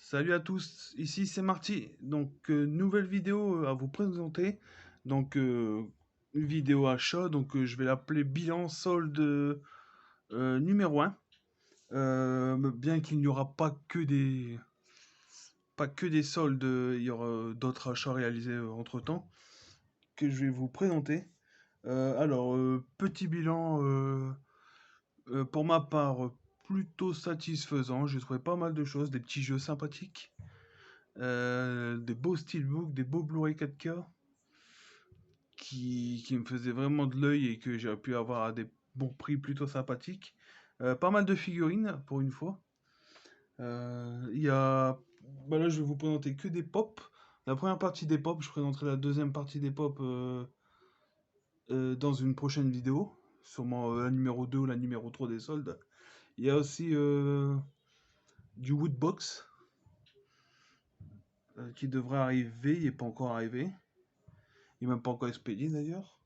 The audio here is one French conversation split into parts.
Salut à tous, ici c'est Marty. Donc nouvelle vidéo à vous présenter. Donc une vidéo achat. Donc je vais l'appeler bilan solde numéro un. Bien qu'il n'y aura pas que des soldes, il y aura d'autres achats réalisés entre-temps que je vais vous présenter. Petit bilan pour ma part plutôt satisfaisant. J'ai trouvé pas mal de choses, des petits jeux sympathiques. Des beaux steelbooks, des beaux Blu-ray 4K qui me faisaient vraiment de l'œil et que j'ai pu avoir à des bons prix plutôt sympathiques. Pas mal de figurines pour une fois. Il y a... Là, je vais vous présenter que des pop. La première partie des pop, je présenterai la deuxième partie des pop dans une prochaine vidéo. Sûrement la numéro 2 ou la numéro 3 des soldes. Il y a aussi du Woodbox qui devrait arriver. Il n'est pas encore arrivé. Il n'est même pas encore expédié d'ailleurs.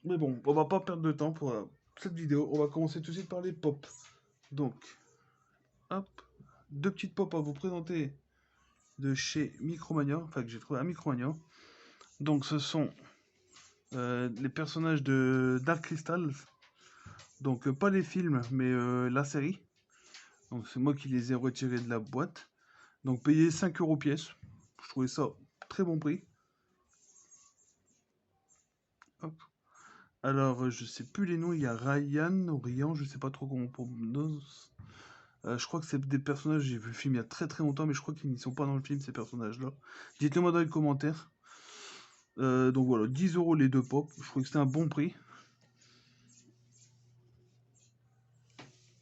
Mais bon, on va pas perdre de temps pour cette vidéo. On va commencer tout de suite par les pop. Donc, hop, deux petites pop à vous présenter de chez Micromania, enfin que j'ai trouvé à Micromania. Donc, ce sont les personnages de Dark Crystal. Donc, pas les films, mais la série. Donc, c'est moi qui les ai retirés de la boîte. Donc, payé 5 € pièce. Je trouvais ça très bon prix. Hop. Alors, je sais plus les noms. Il y a Ryan ou Ryan, je sais pas trop comment on prononce. Je crois que c'est des personnages, j'ai vu le film il y a très très longtemps, mais je crois qu'ils ne sont pas dans le film, ces personnages-là. Dites-le moi dans les commentaires. Donc voilà, 10 € les deux pop. Je trouvais que c'était un bon prix.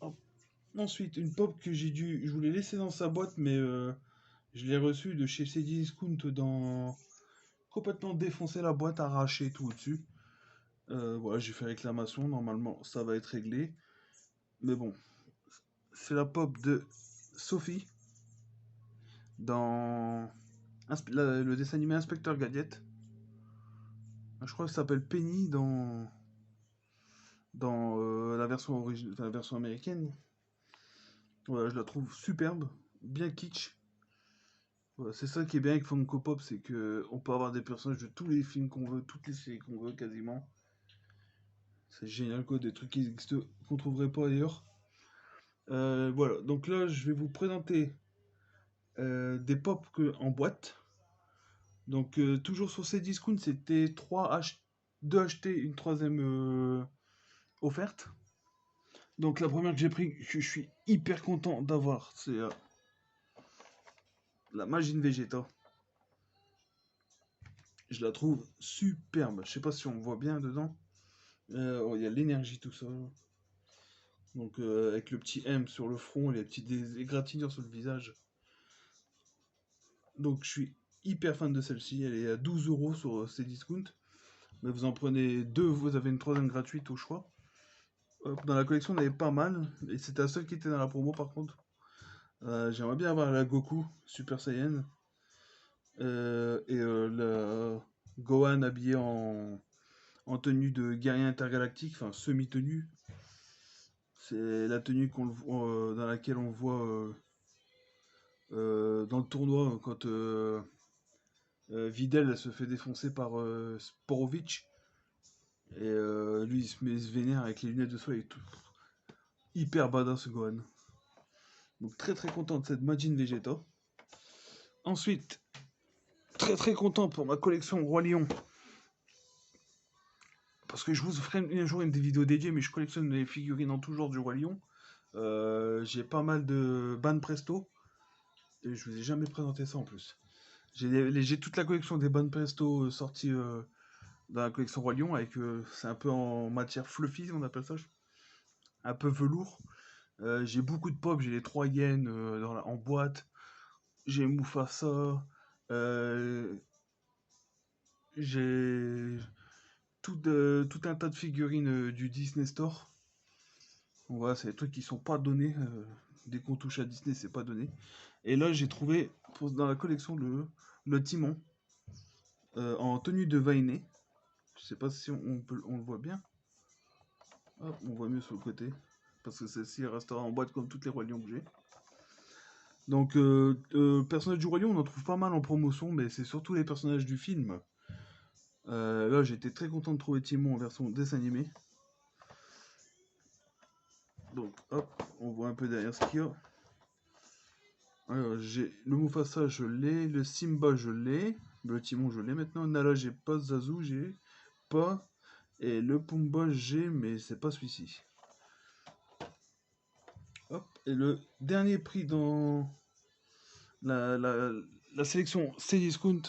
Hop. Ensuite, une pop que je voulais laisser dans sa boîte, mais je l'ai reçue de chez CD Discount dans... Complètement défoncé la boîte, arraché tout au-dessus. Voilà, j'ai fait réclamation, normalement ça va être réglé. Mais bon, c'est la pop de Sophie dans le dessin animé Inspecteur Gadget. Je crois que ça s'appelle Penny dans la version américaine. Voilà, je la trouve superbe, bien kitsch. Voilà, c'est ça qui est bien avec Funko Pop, c'est que on peut avoir des personnages de tous les films qu'on veut, toutes les séries qu'on veut quasiment. C'est génial quoi, des trucs qui existent, qu'on trouverait pas ailleurs. Voilà, donc là je vais vous présenter des pop en boîte. Donc toujours sur ces discounts, c'était 2 achetés, une troisième offerte. Donc la première que j'ai pris, que je suis hyper content d'avoir, c'est la Majin Vegeta. Je la trouve superbe. Je sais pas si on voit bien dedans. Oh, il y a l'énergie tout ça. Donc avec le petit M sur le front et les petites égratignures sur le visage. Donc je suis hyper fan de celle-ci. Elle est à 12 € sur ces discounts. Mais vous en prenez deux, vous avez une troisième gratuite au choix. Dans la collection, on avait pas mal. Et c'était la seule qui était dans la promo par contre. J'aimerais bien avoir la Goku Super Saiyan. Le Gohan habillé en tenue de guerrier intergalactique, enfin semi-tenue. C'est la tenue dans laquelle on voit dans le tournoi quand Videl se fait défoncer par Sporovich. Et lui il se vénère avec les lunettes de soleil et tout. Hyper badass ce Gohan. Donc très très content de cette Majin Vegeta. Ensuite, très très content pour ma collection Roi Lion. Parce que je vous ferai un jour une des vidéos dédiées, mais je collectionne les figurines en tout genre du Roi Lion. J'ai pas mal de Ban Presto. Et je vous ai jamais présenté ça en plus. J'ai toute la collection des Ban Presto sorties dans la collection Roi Lion. C'est un peu en matière fluffy, on appelle ça. Un peu velours. J'ai beaucoup de pop. J'ai les 3 yens en boîte. J'ai Mufasa. Euh, j'ai tout un tas de figurines du Disney Store. Donc voilà, c'est des trucs qui sont pas donnés. Dès qu'on touche à Disney, c'est pas donné. Et là, j'ai trouvé dans la collection le Timon en tenue de Vainé. Je sais pas si on le voit bien. Hop, on voit mieux sur le côté. Parce que celle-ci restera en boîte comme toutes les Rois Lions que j'ai. Donc, personnages du Roi Lion, on en trouve pas mal en promotion, mais c'est surtout les personnages du film. Là, j'étais très content de trouver Timon en version dessin animé. Donc, hop, on voit un peu derrière ce qu'il y a. Alors, j'ai le Mufasa, je l'ai. Le Simba, je l'ai. Le Timon, je l'ai maintenant. Nala, j'ai pas. Zazu, j'ai pas. Et le Pumba, j'ai, mais c'est pas celui-ci. Hop. Et le dernier prix dans la, la, la sélection Cdiscount,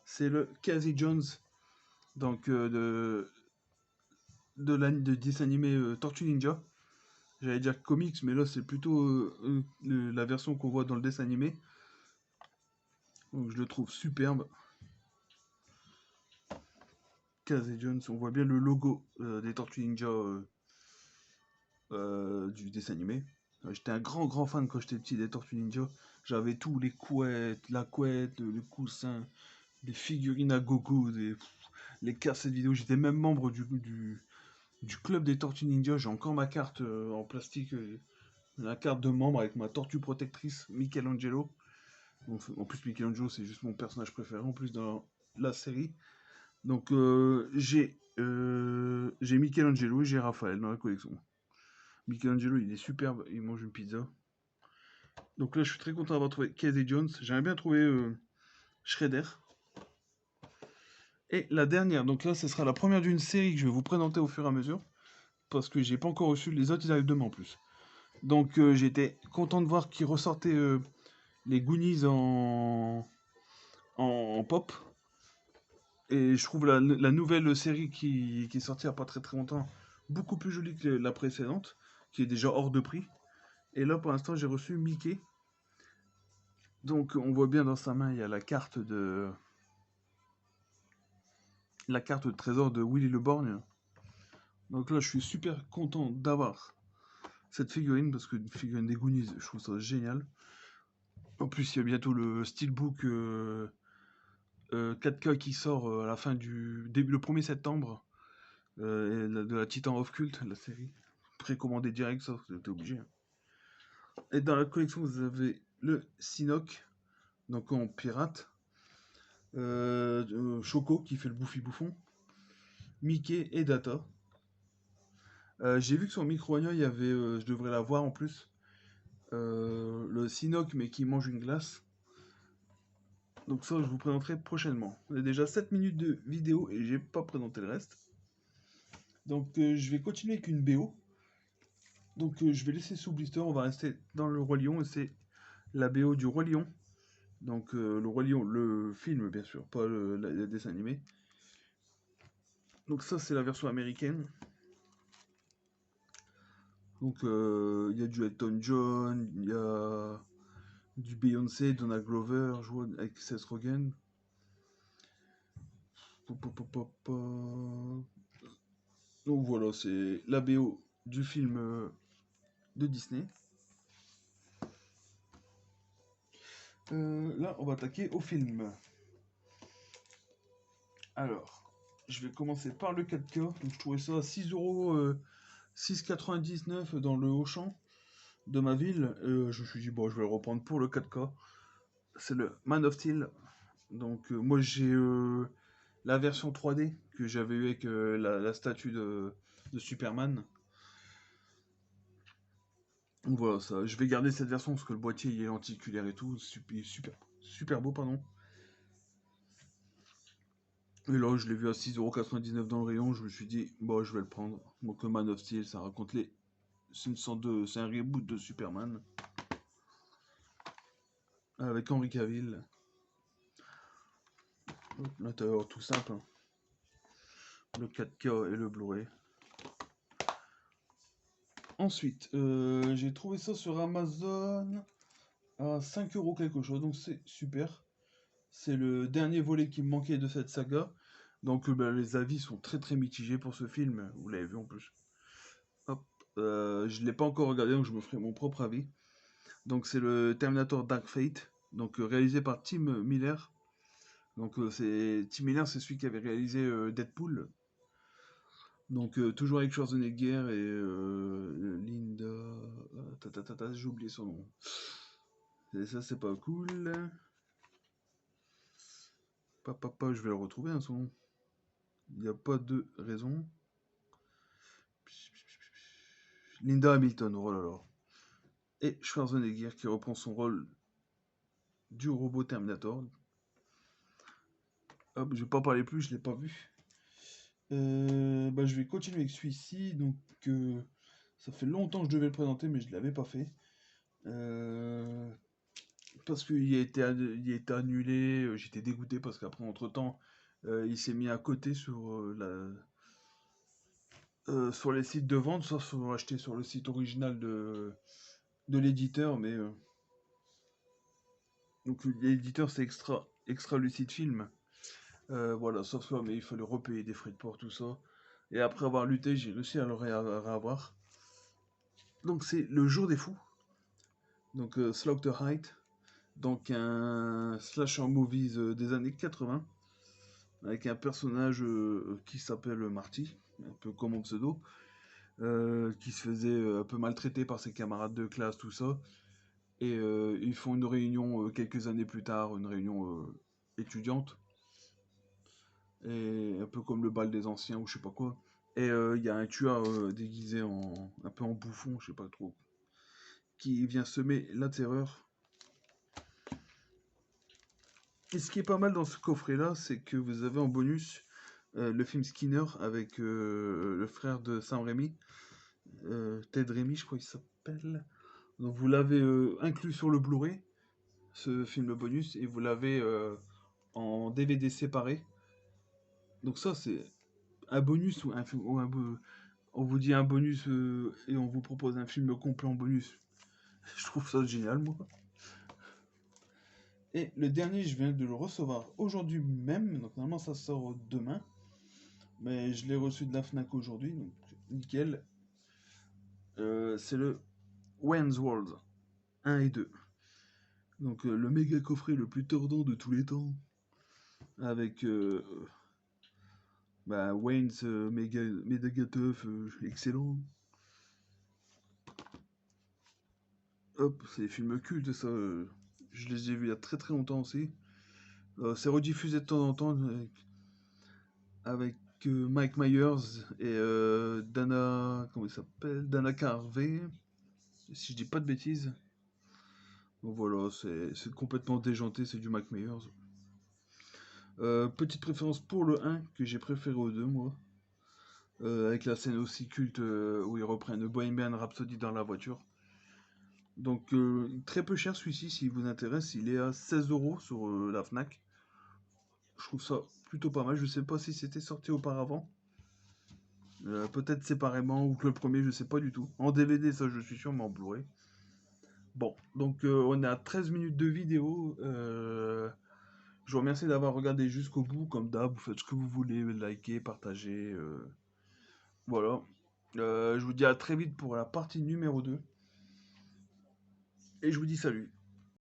c'est le Casey Jones, donc de dessin animé Tortue Ninja. J'allais dire comics, mais là c'est plutôt la version qu'on voit dans le dessin animé. Donc je le trouve superbe. Casey Jones, on voit bien le logo des Tortues Ninja du dessin animé. J'étais un grand fan quand j'étais petit des Tortues Ninja. J'avais tous les couettes, la couette, le coussin, des figurines à gogo, les cassettes vidéo. J'étais même membre du club des Tortues Ninja. J'ai encore ma carte en plastique, la carte de membre avec ma tortue protectrice Michelangelo. Donc, en plus, Michelangelo, c'est juste mon personnage préféré en plus dans la série. Donc, j'ai Michelangelo et j'ai Raphaël dans la collection. Michelangelo, il est superbe, il mange une pizza. Donc là, je suis très content d'avoir trouvé Casey Jones. J'aimerais bien trouver Shredder. Et la dernière, donc là, ce sera la première d'une série que je vais vous présenter au fur et à mesure. Parce que j'ai pas encore reçu les autres, ils arrivent demain en plus. Donc j'étais content de voir qu'ils ressortaient les Goonies en pop. Et je trouve la nouvelle série qui est sortie il n'y a pas très longtemps beaucoup plus jolie que la précédente, qui est déjà hors de prix. Et là pour l'instant j'ai reçu Mickey. Donc on voit bien dans sa main il y a la carte de trésor de Willy le Borgne. Donc là je suis super content d'avoir cette figurine parce que une figurine des Goonies je trouve ça génial. En plus il y a bientôt le steelbook 4K qui sort à la fin le 1er septembre de la Titan of Cult, la série. Précommandé direct, ça, vous êtes obligé. Et dans la collection, vous avez le Sinoc, donc en pirate. Choco qui fait le bouffi-bouffon. Mickey et Data. J'ai vu que sur Micronia, il y avait, je devrais la voir en plus, le Sinoc mais qui mange une glace. Donc ça, je vous présenterai prochainement. On a déjà 7 minutes de vidéo et j'ai pas présenté le reste. Donc je vais continuer avec une BO. Donc je vais laisser sous blister, on va rester dans le Roi Lion et c'est la BO du Roi Lion. Donc le Roi Lion, le film bien sûr, pas le dessin animé. Donc ça c'est la version américaine. Donc il y a du Elton John, il y a du Beyoncé, Donna Glover, joue avec Seth Rogen. Donc voilà, c'est la BO du film de Disney. Là, on va attaquer au film. Alors, je vais commencer par le 4K. Donc, je trouvais ça à 6€, 6,99€ dans le Auchan de ma ville. Je me suis dit, bon, je vais le reprendre pour le 4K. C'est le Man of Steel. Donc, moi, j'ai la version 3D que j'avais eu avec la statue de Superman. Donc voilà, ça, je vais garder cette version parce que le boîtier il est lenticulaire et tout, super beau, pardon. Et là, je l'ai vu à 6,99€ dans le rayon, je me suis dit, bon, je vais le prendre. Donc, Man of Steel, ça raconte c'est un reboot de Superman. Avec Henry Cavill. L'intérieur tout simple. Hein. Le 4K et le Blu-ray. Ensuite, j'ai trouvé ça sur Amazon à 5€ quelque chose, donc c'est super. C'est le dernier volet qui me manquait de cette saga. Donc les avis sont très mitigés pour ce film. Vous l'avez vu en plus. Hop. Je ne l'ai pas encore regardé, donc je me ferai mon propre avis. Donc c'est le Terminator Dark Fate, donc réalisé par Tim Miller. Donc Tim Miller, c'est celui qui avait réalisé Deadpool. Donc toujours avec Schwarzenegger et Linda. J'ai oublié son nom. Et ça, c'est pas cool. Papa, je vais le retrouver, hein, son nom. Il n'y a pas de raison. Linda Hamilton, oh là là. Et Schwarzenegger qui reprend son rôle du robot Terminator. Hop, je vais pas parler plus, je l'ai pas vu. Je vais continuer avec celui-ci. Donc, ça fait longtemps que je devais le présenter, mais je ne l'avais pas fait. Parce qu'il il a été annulé. J'étais dégoûté parce qu'après, entre-temps, il s'est mis à côté sur les sites de vente, soit sur acheter sur le site original de l'éditeur, mais donc l'éditeur c'est extra lucide film. Voilà, sauf ça, mais il fallait repayer des frais de port, tout ça. Et après avoir lutté, j'ai réussi à le réavoir. Donc c'est Le Jour des Fous. Donc Slaughter Height. Donc un slasher movies des années 80. Avec un personnage qui s'appelle Marty, un peu comme mon pseudo. Qui se faisait un peu maltraiter par ses camarades de classe, tout ça. Et ils font une réunion quelques années plus tard, une réunion étudiante. Et un peu comme le bal des anciens ou je sais pas quoi. Et il y a un tueur déguisé un peu en bouffon, je sais pas trop, qui vient semer la terreur. Et ce qui est pas mal dans ce coffret-là, c'est que vous avez en bonus le film Skinner avec le frère de Sam Raimi, Ted Raimi, je crois qu'il s'appelle. Donc vous l'avez inclus sur le Blu-ray, ce film bonus, et vous l'avez en DVD séparé. Donc ça, c'est un bonus ou on vous dit un bonus et on vous propose un film complet en bonus. Je trouve ça génial, moi. Et le dernier, je viens de le recevoir aujourd'hui même. Donc normalement, ça sort demain. Mais je l'ai reçu de la Fnac aujourd'hui, donc nickel. C'est le Wayne's World 1 et 2. Donc le méga coffret le plus tordant de tous les temps. Avec Wayne's méga teuf, excellent. Hop, c'est des films cultes, ça. Je les ai vus il y a très très longtemps aussi. C'est rediffusé de temps en temps avec Mike Myers et Dana. Comment il s'appelle? Dana Carvey, si je dis pas de bêtises. Donc voilà, c'est complètement déjanté, c'est du Mike Myers. Petite préférence pour le 1 que j'ai préféré au 2, moi. Avec la scène aussi culte où ils reprennent Bohemian Rhapsody dans la voiture. Donc très peu cher celui-ci, s'il vous intéresse, il est à 16€ sur la Fnac. Je trouve ça plutôt pas mal. Je sais pas si c'était sorti auparavant. Peut-être séparément ou que le premier, je sais pas du tout. En DVD, ça je suis sûr, mais en Blu-ray. Bon, donc on est à 13 minutes de vidéo. Je vous remercie d'avoir regardé jusqu'au bout. Comme d'hab, vous faites ce que vous voulez, likez, partagez. Voilà. Je vous dis à très vite pour la partie numéro 2. Et je vous dis salut.